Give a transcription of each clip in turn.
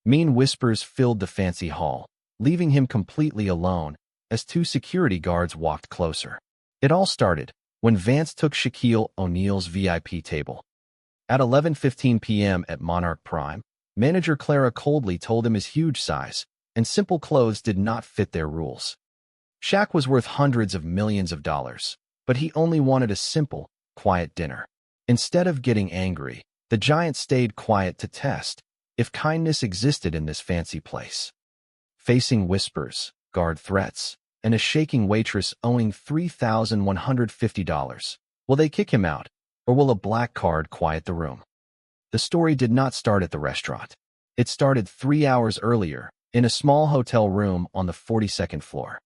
Mean whispers filled the fancy hall, leaving him completely alone as two security guards walked closer. It all started when Vance took Shaquille O'Neal's VIP table. At 11:15 p.m. at Monarch Prime, manager Clara coldly told him his huge size and simple clothes did not fit their rules. Shaq was worth hundreds of millions of dollars, but he only wanted a simple, quiet dinner. Instead of getting angry, the giant stayed quiet to test if kindness existed in this fancy place. Facing whispers, guard threats, and a shaking waitress owing $3,150, will they kick him out, or will a black card quiet the room? The story did not start at the restaurant. It started 3 hours earlier, in a small hotel room on the 42nd floor.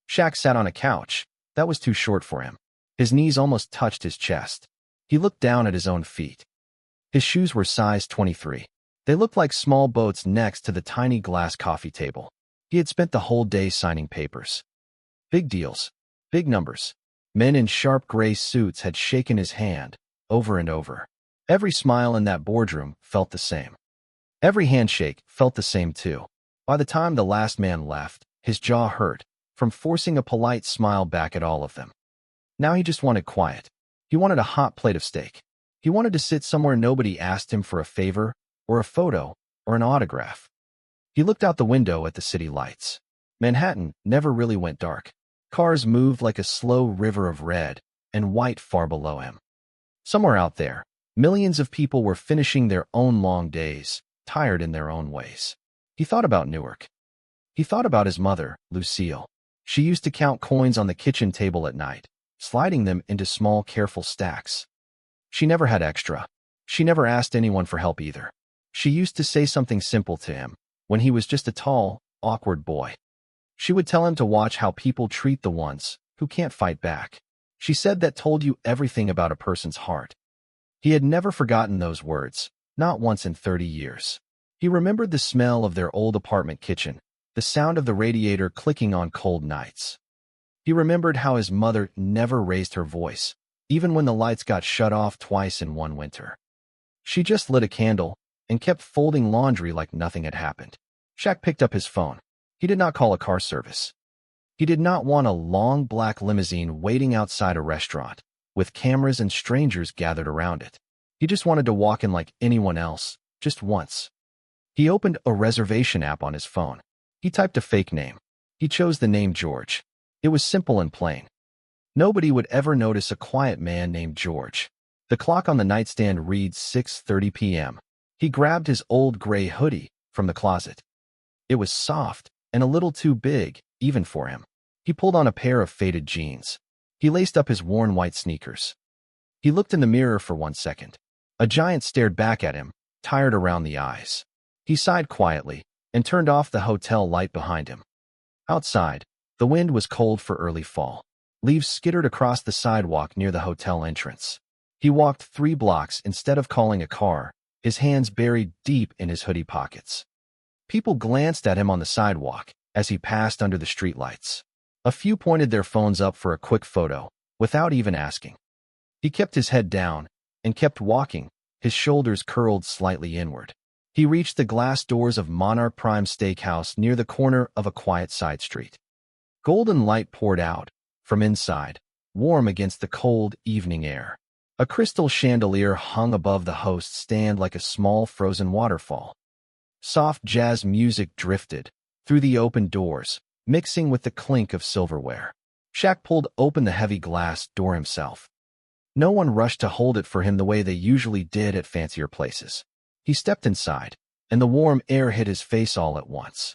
Shaq sat on a couch that was too short for him. His knees almost touched his chest. He looked down at his own feet. His shoes were size 23. They looked like small boats next to the tiny glass coffee table. He had spent the whole day signing papers. Big deals, big numbers. Men in sharp gray suits had shaken his hand over and over. Every smile in that boardroom felt the same. Every handshake felt the same too. By the time the last man left, his jaw hurt from forcing a polite smile back at all of them. Now he just wanted quiet. He wanted a hot plate of steak. He wanted to sit somewhere nobody asked him for a favor, or a photo, or an autograph. He looked out the window at the city lights. Manhattan never really went dark. Cars moved like a slow river of red and white far below him. Somewhere out there, millions of people were finishing their own long days, tired in their own ways. He thought about Newark. He thought about his mother, Lucille. She used to count coins on the kitchen table at night, sliding them into small, careful stacks. She never had extra. She never asked anyone for help either. She used to say something simple to him when he was just a tall, awkward boy. She would tell him to watch how people treat the ones who can't fight back. She said that told you everything about a person's heart. He had never forgotten those words, not once in 30 years. He remembered the smell of their old apartment kitchen, the sound of the radiator clicking on cold nights. He remembered how his mother never raised her voice, even when the lights got shut off twice in one winter. She just lit a candle and kept folding laundry like nothing had happened. Shaq picked up his phone. He did not call a car service. He did not want a long black limousine waiting outside a restaurant, with cameras and strangers gathered around it. He just wanted to walk in like anyone else, just once. He opened a reservation app on his phone. He typed a fake name. He chose the name George. It was simple and plain. Nobody would ever notice a quiet man named George. The clock on the nightstand reads 6:30 p.m. He grabbed his old gray hoodie from the closet. It was soft and a little too big, even for him. He pulled on a pair of faded jeans. He laced up his worn white sneakers. He looked in the mirror for 1 second. A giant stared back at him, tired around the eyes. He sighed quietly and turned off the hotel light behind him. Outside, the wind was cold for early fall. Leaves skittered across the sidewalk near the hotel entrance. He walked 3 blocks instead of calling a car, his hands buried deep in his hoodie pockets. People glanced at him on the sidewalk as he passed under the streetlights. A few pointed their phones up for a quick photo, without even asking. He kept his head down and kept walking, his shoulders curled slightly inward. He reached the glass doors of Monarch Prime Steakhouse near the corner of a quiet side street. Golden light poured out from inside, warm against the cold evening air. A crystal chandelier hung above the host's stand like a small frozen waterfall. Soft jazz music drifted through the open doors, mixing with the clink of silverware. Shaq pulled open the heavy glass door himself. No one rushed to hold it for him the way they usually did at fancier places. He stepped inside, and the warm air hit his face all at once.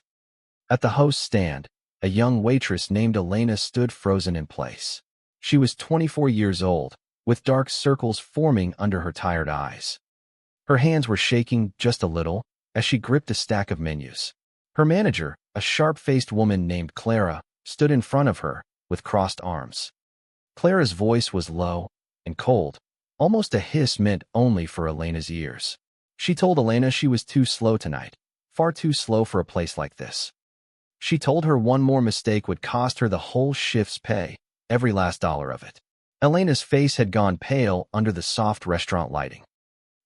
At the host's stand, a young waitress named Elena stood frozen in place. She was 24 years old, with dark circles forming under her tired eyes. Her hands were shaking just a little as she gripped a stack of menus. Her manager, a sharp-faced woman named Clara, stood in front of her with crossed arms. Clara's voice was low and cold, almost a hiss meant only for Elena's ears. She told Elena she was too slow tonight, far too slow for a place like this. She told her one more mistake would cost her the whole shift's pay, every last dollar of it. Elena's face had gone pale under the soft restaurant lighting.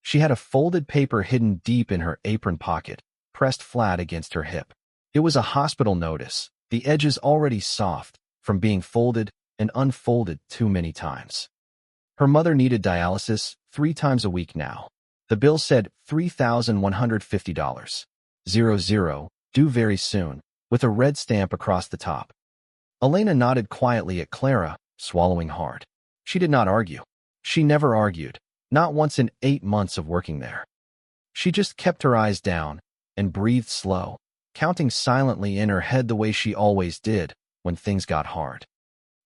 She had a folded paper hidden deep in her apron pocket, pressed flat against her hip. It was a hospital notice, the edges already soft from being folded and unfolded too many times. Her mother needed dialysis 3 times a week now. The bill said $3,150. 00, due very soon, with a red stamp across the top. Elena nodded quietly at Clara, swallowing hard. She did not argue. She never argued, not once in 8 months of working there. She just kept her eyes down and breathed slow, counting silently in her head the way she always did when things got hard.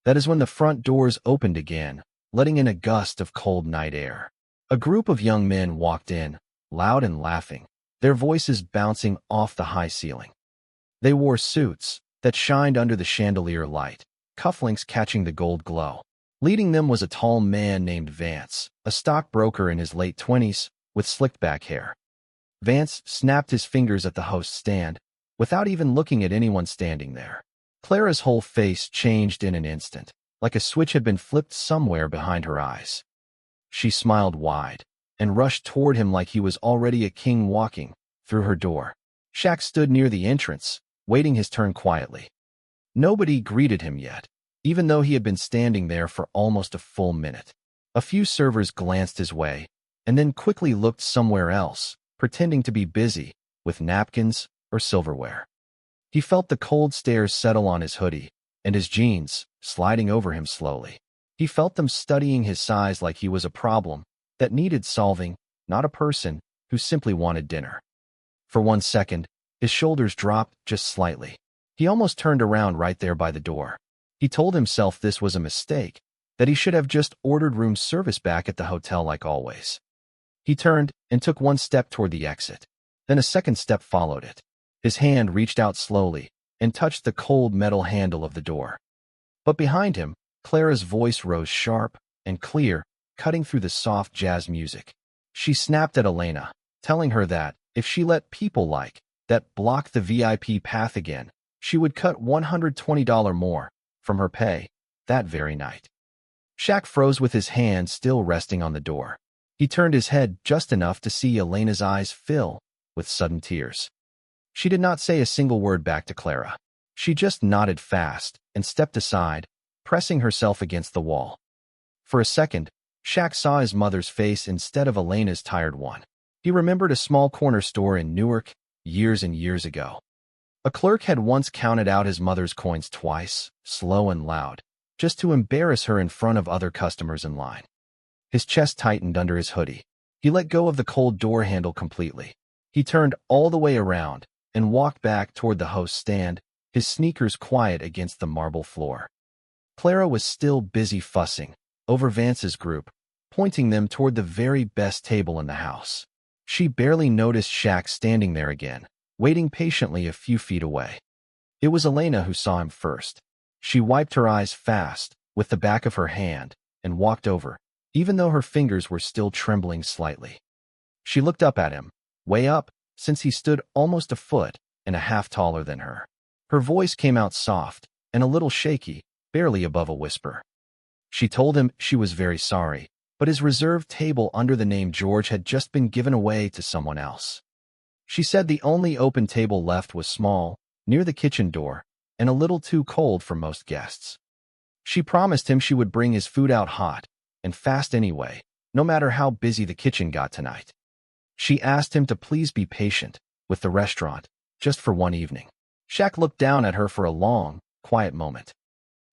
That is when the front doors opened again, letting in a gust of cold night air. A group of young men walked in, loud and laughing, their voices bouncing off the high ceiling. They wore suits that shined under the chandelier light, cufflinks catching the gold glow. Leading them was a tall man named Vance, a stockbroker in his late 20s, with slicked back hair. Vance snapped his fingers at the host's stand, without even looking at anyone standing there. Clara's whole face changed in an instant, like a switch had been flipped somewhere behind her eyes. She smiled wide and rushed toward him like he was already a king walking through her door. Shaq stood near the entrance, waiting his turn quietly. Nobody greeted him yet, even though he had been standing there for almost a full minute. A few servers glanced his way, and then quickly looked somewhere else, pretending to be busy with napkins or silverware. He felt the cold stares settle on his hoodie and his jeans sliding over him slowly. He felt them studying his size like he was a problem that needed solving, not a person who simply wanted dinner. For 1 second, his shoulders dropped just slightly. He almost turned around right there by the door. He told himself this was a mistake, that he should have just ordered room service back at the hotel like always. He turned and took 1 step toward the exit. Then a second step followed it. His hand reached out slowly and touched the cold metal handle of the door. But behind him, Clara's voice rose sharp and clear, cutting through the soft jazz music. She snapped at Elena, telling her that, if she let people like that block the VIP path again, she would cut $120 more from her pay that very night. Shaq froze with his hand still resting on the door. He turned his head just enough to see Elena's eyes fill with sudden tears. She did not say a single word back to Clara. She just nodded fast and stepped aside, pressing herself against the wall. For a second, Shaq saw his mother's face instead of Elena's tired one. He remembered a small corner store in Newark years and years ago. A clerk had once counted out his mother's coins twice, slow and loud, just to embarrass her in front of other customers in line. His chest tightened under his hoodie. He let go of the cold door handle completely. He turned all the way around and walked back toward the host's stand, his sneakers quiet against the marble floor. Clara was still busy fussing over Vance's group, pointing them toward the very best table in the house. She barely noticed Shaq standing there again, waiting patiently a few feet away. It was Elena who saw him first. She wiped her eyes fast with the back of her hand and walked over, even though her fingers were still trembling slightly. She looked up at him, way up, since he stood almost a foot and a half taller than her. Her voice came out soft and a little shaky, barely above a whisper. She told him she was very sorry, but his reserved table under the name George had just been given away to someone else. She said the only open table left was small, near the kitchen door, and a little too cold for most guests. She promised him she would bring his food out hot and fast anyway, no matter how busy the kitchen got tonight. She asked him to please be patient with the restaurant, just for one evening. Shaq looked down at her for a long, quiet moment.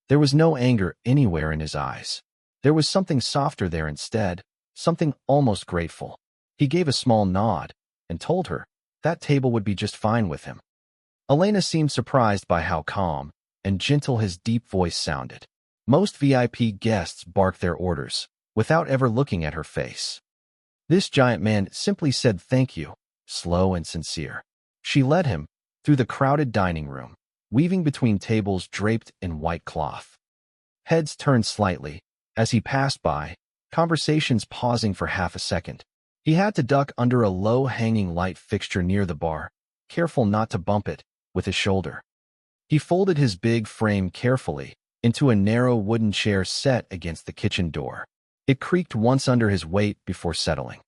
There was no anger anywhere in his eyes. There was something softer there instead, something almost grateful. He gave a small nod and told her that table would be just fine with him. Elena seemed surprised by how calm and gentle his deep voice sounded. Most VIP guests barked their orders without ever looking at her face. This giant man simply said thank you, slow and sincere. She led him through the crowded dining room, weaving between tables draped in white cloth. Heads turned slightly as he passed by, conversations pausing for half a second. He had to duck under a low-hanging light fixture near the bar, careful not to bump it with his shoulder. He folded his big frame carefully into a narrow wooden chair set against the kitchen door. It creaked once under his weight before settling.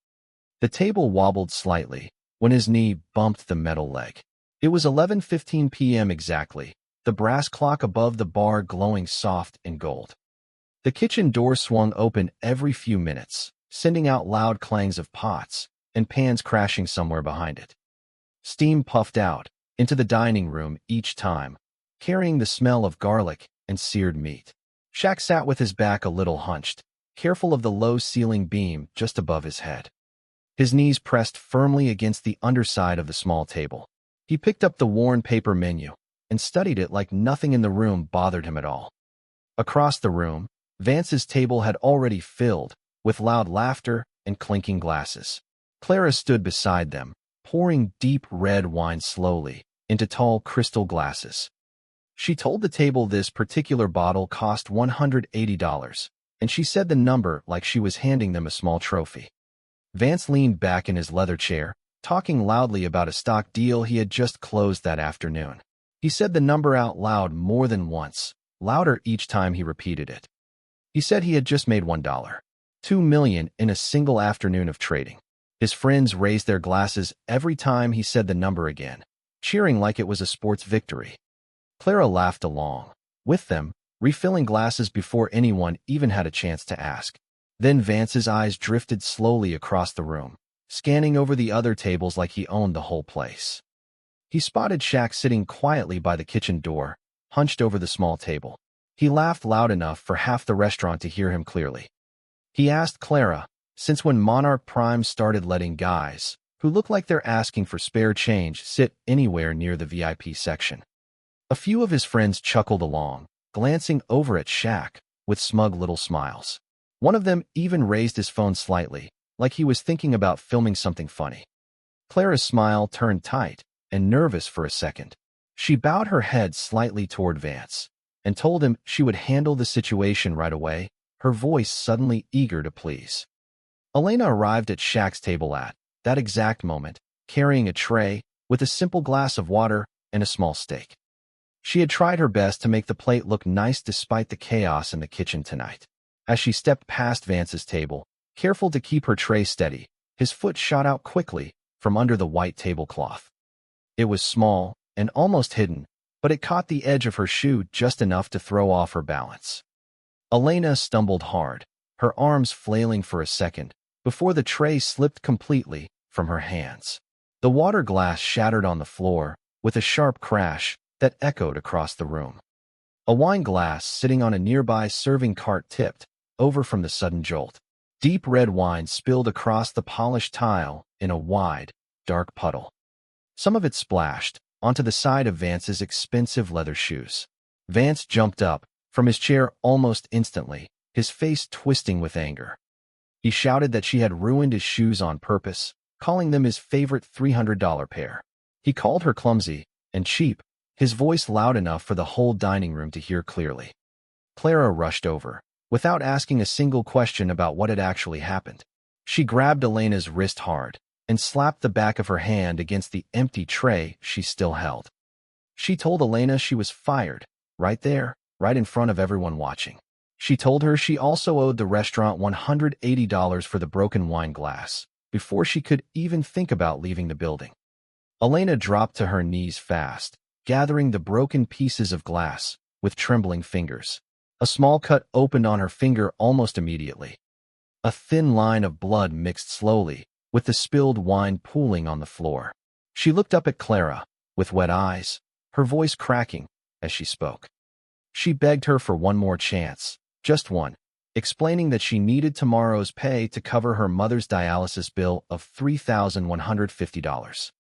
The table wobbled slightly when his knee bumped the metal leg. It was 11:15 p.m. exactly, the brass clock above the bar glowing soft in gold. The kitchen door swung open every few minutes, sending out loud clangs of pots and pans crashing somewhere behind it. Steam puffed out into the dining room each time, carrying the smell of garlic and seared meat. Shaq sat with his back a little hunched, careful of the low ceiling beam just above his head. His knees pressed firmly against the underside of the small table. He picked up the worn paper menu and studied it like nothing in the room bothered him at all. Across the room, Vance's table had already filled with loud laughter and clinking glasses. Clara stood beside them, pouring deep red wine slowly into tall crystal glasses. She told the table this particular bottle cost $180, and she said the number like she was handing them a small trophy. Vance leaned back in his leather chair, talking loudly about a stock deal he had just closed that afternoon. He said the number out loud more than once, louder each time he repeated it. He said he had just made $1. $2 million in a single afternoon of trading. His friends raised their glasses every time he said the number again, cheering like it was a sports victory. Clara laughed along with them, refilling glasses before anyone even had a chance to ask. Then Vance's eyes drifted slowly across the room, scanning over the other tables like he owned the whole place. He spotted Shaq sitting quietly by the kitchen door, hunched over the small table. He laughed loud enough for half the restaurant to hear him clearly. He asked Clara, since when Monarch Prime started letting guys, who look like they're asking for spare change, sit anywhere near the VIP section. A few of his friends chuckled along, glancing over at Shaq with smug little smiles. One of them even raised his phone slightly, like he was thinking about filming something funny. Clara's smile turned tight and nervous for a second. She bowed her head slightly toward Vance and told him she would handle the situation right away, her voice suddenly eager to please. Elena arrived at Shaq's table at that exact moment, carrying a tray with a simple glass of water and a small steak. She had tried her best to make the plate look nice despite the chaos in the kitchen tonight. As she stepped past Vance's table, careful to keep her tray steady, his foot shot out quickly from under the white tablecloth. It was small and almost hidden, but it caught the edge of her shoe just enough to throw off her balance. Elena stumbled hard, her arms flailing for a second, before the tray slipped completely from her hands. The water glass shattered on the floor with a sharp crash that echoed across the room. A wine glass sitting on a nearby serving cart tipped over from the sudden jolt. Deep red wine spilled across the polished tile in a wide, dark puddle. Some of it splashed onto the side of Vance's expensive leather shoes. Vance jumped up from his chair almost instantly, his face twisting with anger. He shouted that she had ruined his shoes on purpose, calling them his favorite $300 pair. He called her clumsy and cheap, his voice loud enough for the whole dining room to hear clearly. Clara rushed over, without asking a single question about what had actually happened. She grabbed Elena's wrist hard and slapped the back of her hand against the empty tray she still held. She told Elena she was fired, right there, right in front of everyone watching. She told her she also owed the restaurant $180 for the broken wine glass, before she could even think about leaving the building. Elena dropped to her knees fast, gathering the broken pieces of glass with trembling fingers. A small cut opened on her finger almost immediately. A thin line of blood mixed slowly with the spilled wine pooling on the floor. She looked up at Clara with wet eyes, her voice cracking as she spoke. She begged her for one more chance, just one, explaining that she needed tomorrow's pay to cover her mother's dialysis bill of $3,150.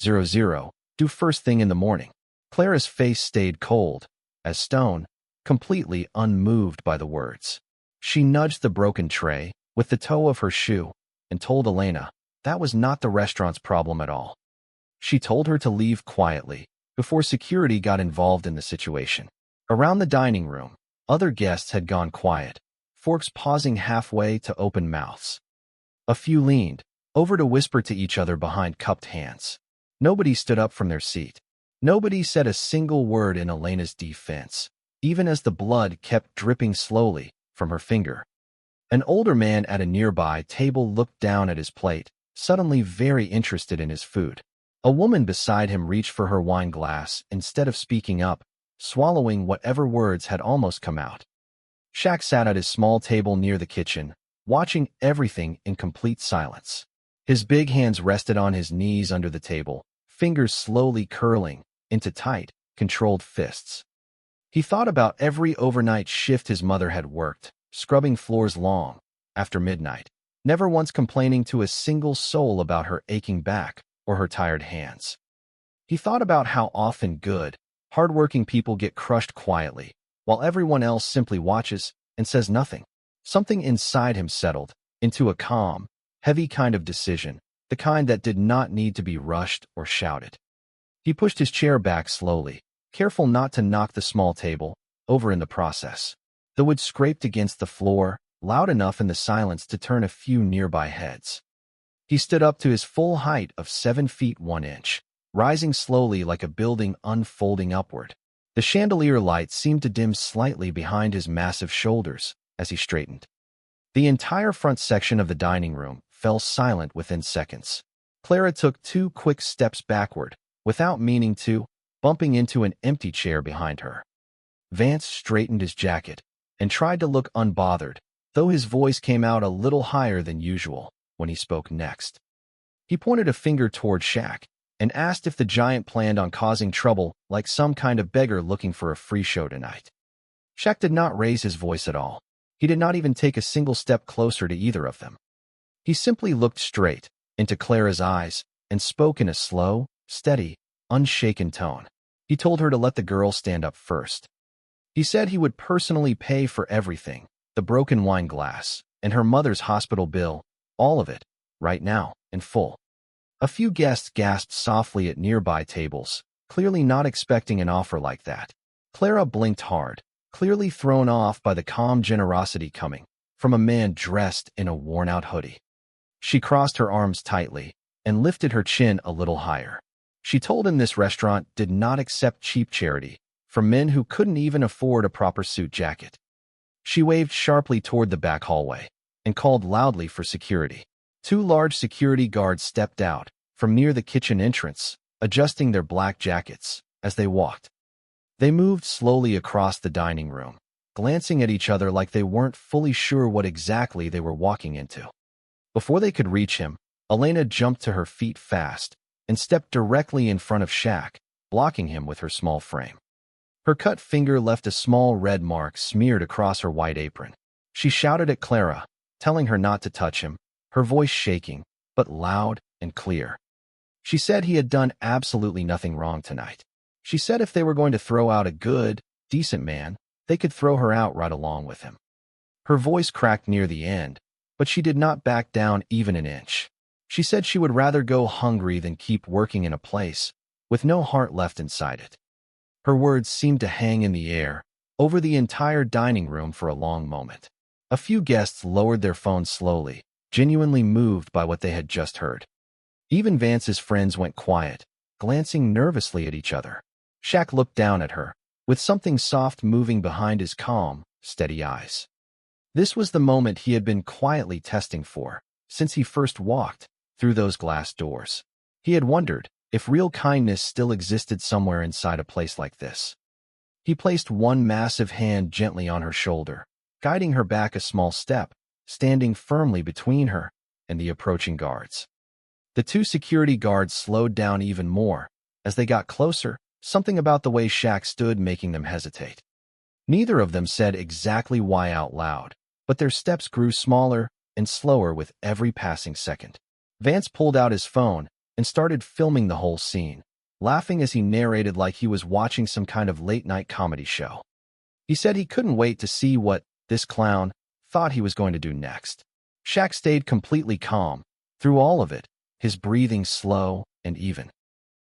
00, due first thing in the morning. Clara's face stayed cold as stone, completely unmoved by the words. She nudged the broken tray with the toe of her shoe and told Elena that was not the restaurant's problem at all. She told her to leave quietly before security got involved in the situation. Around the dining room, other guests had gone quiet, forks pausing halfway to open mouths. A few leaned over to whisper to each other behind cupped hands. Nobody stood up from their seat. Nobody said a single word in Elena's defense, even as the blood kept dripping slowly from her finger. An older man at a nearby table looked down at his plate, suddenly very interested in his food. A woman beside him reached for her wine glass instead of speaking up, swallowing whatever words had almost come out. Shaq sat at his small table near the kitchen, watching everything in complete silence. His big hands rested on his knees under the table, fingers slowly curling into tight, controlled fists. He thought about every overnight shift his mother had worked, scrubbing floors long after midnight, never once complaining to a single soul about her aching back or her tired hands. He thought about how often good, hardworking people get crushed quietly, while everyone else simply watches and says nothing. Something inside him settled into a calm, heavy kind of decision, the kind that did not need to be rushed or shouted. He pushed his chair back slowly, careful not to knock the small table over in the process. The wood scraped against the floor, loud enough in the silence to turn a few nearby heads. He stood up to his full height of 7 feet 1 inch, rising slowly like a building unfolding upward. The chandelier light seemed to dim slightly behind his massive shoulders as he straightened. The entire front section of the dining room fell silent within seconds. Clara took 2 quick steps backward, without meaning to, bumping into an empty chair behind her. Vance straightened his jacket and tried to look unbothered, though his voice came out a little higher than usual when he spoke next. He pointed a finger toward Shaq and asked if the giant planned on causing trouble like some kind of beggar looking for a free show tonight. Shaq did not raise his voice at all. He did not even take a single step closer to either of them. He simply looked straight into Clara's eyes and spoke in a slow, steady, unshaken tone. He told her to let the girl stand up first. He said he would personally pay for everything, the broken wine glass, and her mother's hospital bill, all of it, right now, in full. A few guests gasped softly at nearby tables, clearly not expecting an offer like that. Clara blinked hard, clearly thrown off by the calm generosity coming from a man dressed in a worn-out hoodie. She crossed her arms tightly and lifted her chin a little higher. She told him this restaurant did not accept cheap charity from men who couldn't even afford a proper suit jacket. She waved sharply toward the back hallway and called loudly for security. 2 large security guards stepped out from near the kitchen entrance, adjusting their black jackets as they walked. They moved slowly across the dining room, glancing at each other like they weren't fully sure what exactly they were walking into. Before they could reach him, Elena jumped to her feet fast and stepped directly in front of Shaq, blocking him with her small frame. Her cut finger left a small red mark smeared across her white apron. She shouted at Clara, telling her not to touch him, her voice shaking, but loud and clear. She said he had done absolutely nothing wrong tonight. She said if they were going to throw out a good, decent man, they could throw her out right along with him. Her voice cracked near the end, but she did not back down even an inch. She said she would rather go hungry than keep working in a place with no heart left inside it. Her words seemed to hang in the air over the entire dining room for a long moment. A few guests lowered their phones slowly, genuinely moved by what they had just heard. Even Vance's friends went quiet, glancing nervously at each other. Shaq looked down at her, with something soft moving behind his calm, steady eyes. This was the moment he had been quietly testing for since he first walked through those glass doors. He had wondered if real kindness still existed somewhere inside a place like this. He placed one massive hand gently on her shoulder, guiding her back a small step, standing firmly between her and the approaching guards. The 2 security guards slowed down even more as they got closer, something about the way Shaq stood making them hesitate. Neither of them said exactly why out loud, but their steps grew smaller and slower with every passing second. Vance pulled out his phone and started filming the whole scene, laughing as he narrated like he was watching some kind of late-night comedy show. He said he couldn't wait to see what this clown thought he was going to do next. Shaq stayed completely calm through all of it, his breathing slow and even.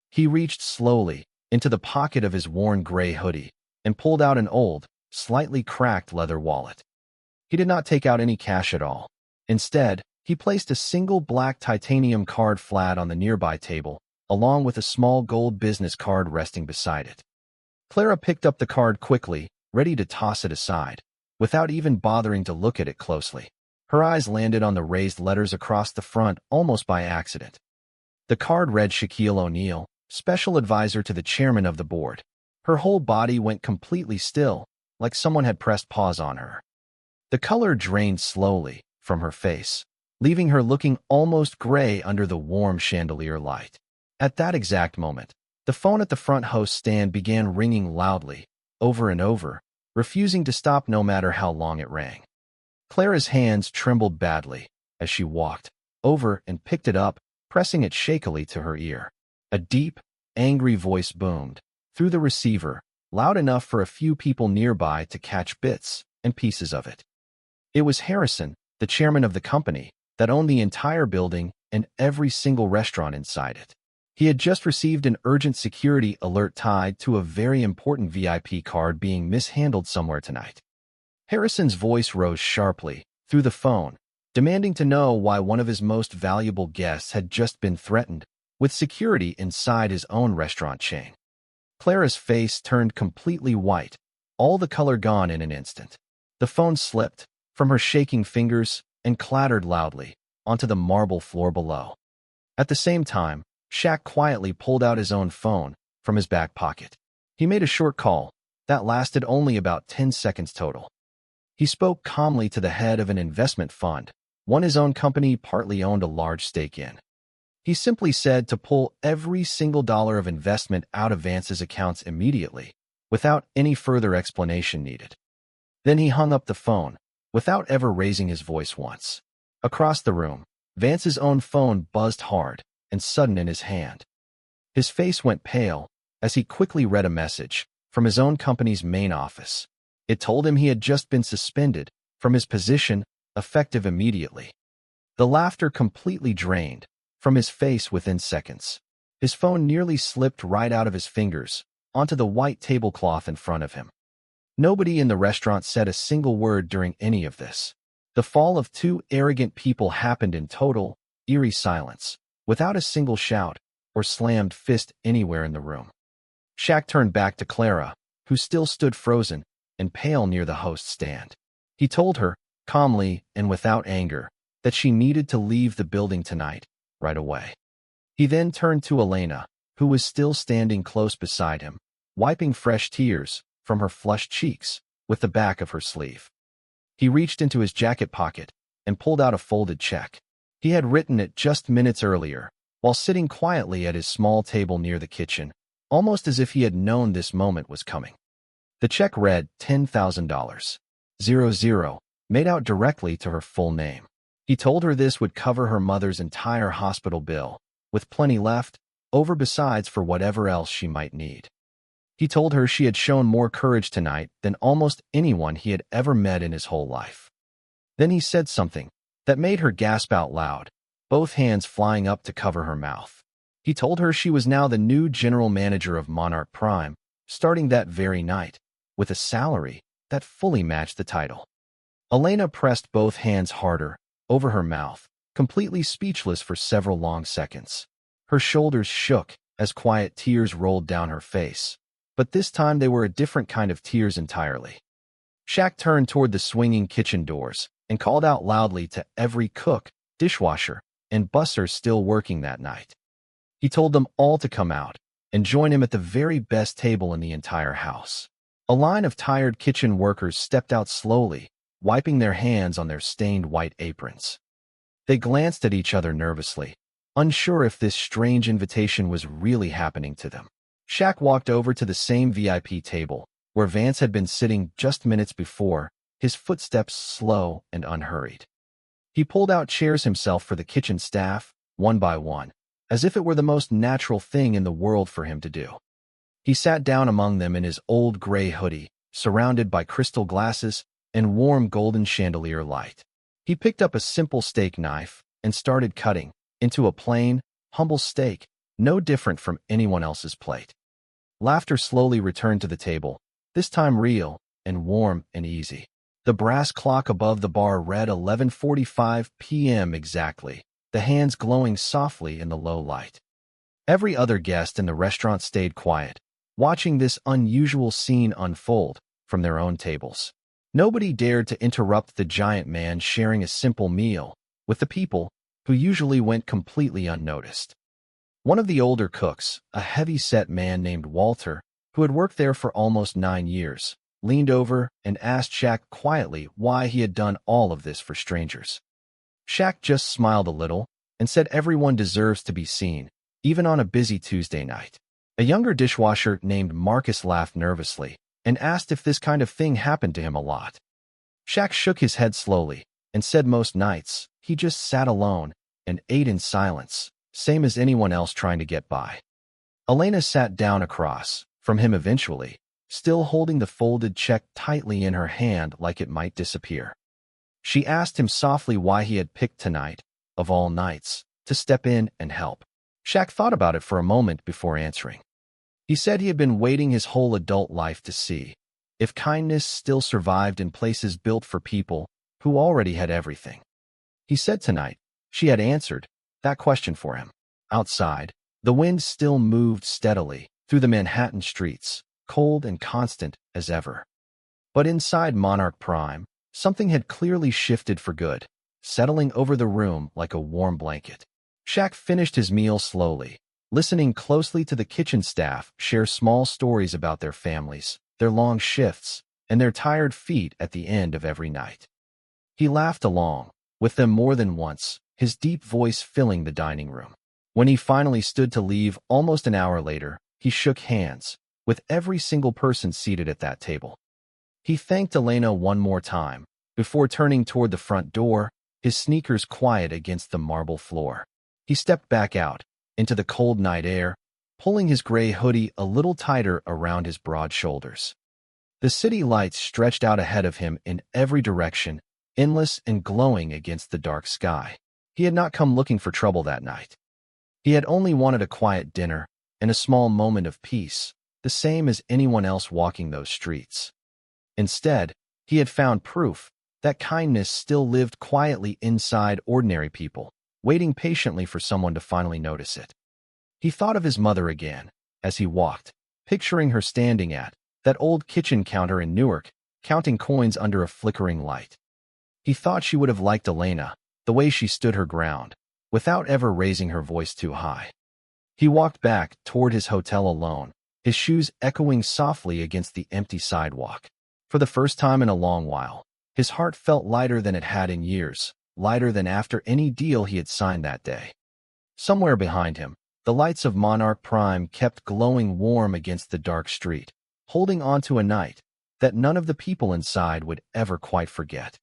He reached slowly into the pocket of his worn gray hoodie and pulled out an old, slightly cracked leather wallet. He did not take out any cash at all. Instead, he placed a single black titanium card flat on the nearby table, along with a small gold business card resting beside it. Clara picked up the card quickly, ready to toss it aside, without even bothering to look at it closely. Her eyes landed on the raised letters across the front almost by accident. The card read Shaquille O'Neal, special advisor to the chairman of the board. Her whole body went completely still, like someone had pressed pause on her. The color drained slowly from her face, leaving her looking almost gray under the warm chandelier light. At that exact moment, the phone at the front host stand began ringing loudly, over and over, refusing to stop no matter how long it rang. Clara's hands trembled badly as she walked over and picked it up, pressing it shakily to her ear. A deep, angry voice boomed through the receiver, loud enough for a few people nearby to catch bits and pieces of it. It was Harrison, the chairman of the company, that owned the entire building and every single restaurant inside it. He had just received an urgent security alert tied to a very important VIP card being mishandled somewhere tonight. Harrison's voice rose sharply through the phone, demanding to know why one of his most valuable guests had just been threatened with security inside his own restaurant chain. Clara's face turned completely white, all the color gone in an instant. The phone slipped from her shaking fingers and clattered loudly onto the marble floor below. At the same time, Shaq quietly pulled out his own phone from his back pocket. He made a short call that lasted only about 10 seconds total. He spoke calmly to the head of an investment fund, one his own company partly owned a large stake in. He simply said to pull every single dollar of investment out of Vance's accounts immediately, without any further explanation needed. Then he hung up the phone, without ever raising his voice once. Across the room, Vance's own phone buzzed hard and sudden in his hand. His face went pale as he quickly read a message from his own company's main office. It told him he had just been suspended from his position, effective immediately. The laughter completely drained from his face within seconds. His phone nearly slipped right out of his fingers onto the white tablecloth in front of him. Nobody in the restaurant said a single word during any of this. The fall of two arrogant people happened in total, eerie silence, without a single shout or slammed fist anywhere in the room. Shaq turned back to Clara, who still stood frozen and pale near the host stand. He told her, calmly and without anger, that she needed to leave the building tonight, right away. He then turned to Elena, who was still standing close beside him, wiping fresh tears from her flushed cheeks with the back of her sleeve. He reached into his jacket pocket and pulled out a folded check. He had written it just minutes earlier, while sitting quietly at his small table near the kitchen, almost as if he had known this moment was coming. The check read $10,000, 00, made out directly to her full name. He told her this would cover her mother's entire hospital bill, with plenty left over besides for whatever else she might need. He told her she had shown more courage tonight than almost anyone he had ever met in his whole life. Then he said something that made her gasp out loud, both hands flying up to cover her mouth. He told her she was now the new general manager of Monarch Prime, starting that very night, with a salary that fully matched the title. Elena pressed both hands harder over her mouth, completely speechless for several long seconds. Her shoulders shook as quiet tears rolled down her face, but this time they were a different kind of tears entirely. Shaq turned toward the swinging kitchen doors and called out loudly to every cook, dishwasher, and busser still working that night. He told them all to come out and join him at the very best table in the entire house. A line of tired kitchen workers stepped out slowly, wiping their hands on their stained white aprons. They glanced at each other nervously, unsure if this strange invitation was really happening to them. Shaq walked over to the same VIP table, where Vance had been sitting just minutes before, his footsteps slow and unhurried. He pulled out chairs himself for the kitchen staff, one by one, as if it were the most natural thing in the world for him to do. He sat down among them in his old gray hoodie, surrounded by crystal glasses and warm golden chandelier light. He picked up a simple steak knife and started cutting into a plain, humble steak, no different from anyone else's plate. Laughter slowly returned to the table, this time real and warm and easy. The brass clock above the bar read 11:45 p.m. exactly, the hands glowing softly in the low light. Every other guest in the restaurant stayed quiet, watching this unusual scene unfold from their own tables. Nobody dared to interrupt the giant man sharing a simple meal with the people who usually went completely unnoticed. One of the older cooks, a heavy-set man named Walter, who had worked there for almost 9 years, leaned over and asked Shaq quietly why he had done all of this for strangers. Shaq just smiled a little and said everyone deserves to be seen, even on a busy Tuesday night. A younger dishwasher named Marcus laughed nervously and asked if this kind of thing happened to him a lot. Shaq shook his head slowly and said most nights he just sat alone and ate in silence, same as anyone else trying to get by. Elena sat down across from him eventually, still holding the folded check tightly in her hand like it might disappear. She asked him softly why he had picked tonight, of all nights, to step in and help. Shaq thought about it for a moment before answering. He said he had been waiting his whole adult life to see if kindness still survived in places built for people who already had everything. He said tonight she had answered that question for him. Outside, the wind still moved steadily through the Manhattan streets, cold and constant as ever. But inside Monarch Prime, something had clearly shifted for good, settling over the room like a warm blanket. Shaq finished his meal slowly, listening closely to the kitchen staff share small stories about their families, their long shifts, and their tired feet at the end of every night. He laughed along with them more than once, his deep voice filling the dining room. When he finally stood to leave almost an hour later, he shook hands with every single person seated at that table. He thanked Elena one more time before turning toward the front door, his sneakers quiet against the marble floor. He stepped back out into the cold night air, pulling his gray hoodie a little tighter around his broad shoulders. The city lights stretched out ahead of him in every direction, endless and glowing against the dark sky. He had not come looking for trouble that night. He had only wanted a quiet dinner and a small moment of peace, the same as anyone else walking those streets. Instead, he had found proof that kindness still lived quietly inside ordinary people, waiting patiently for someone to finally notice it. He thought of his mother again as he walked, picturing her standing at that old kitchen counter in Newark, counting coins under a flickering light. He thought she would have liked Elena, the way she stood her ground, without ever raising her voice too high. He walked back toward his hotel alone, his shoes echoing softly against the empty sidewalk. For the first time in a long while, his heart felt lighter than it had in years, lighter than after any deal he had signed that day. Somewhere behind him, the lights of Monarch Prime kept glowing warm against the dark street, holding on to a night that none of the people inside would ever quite forget.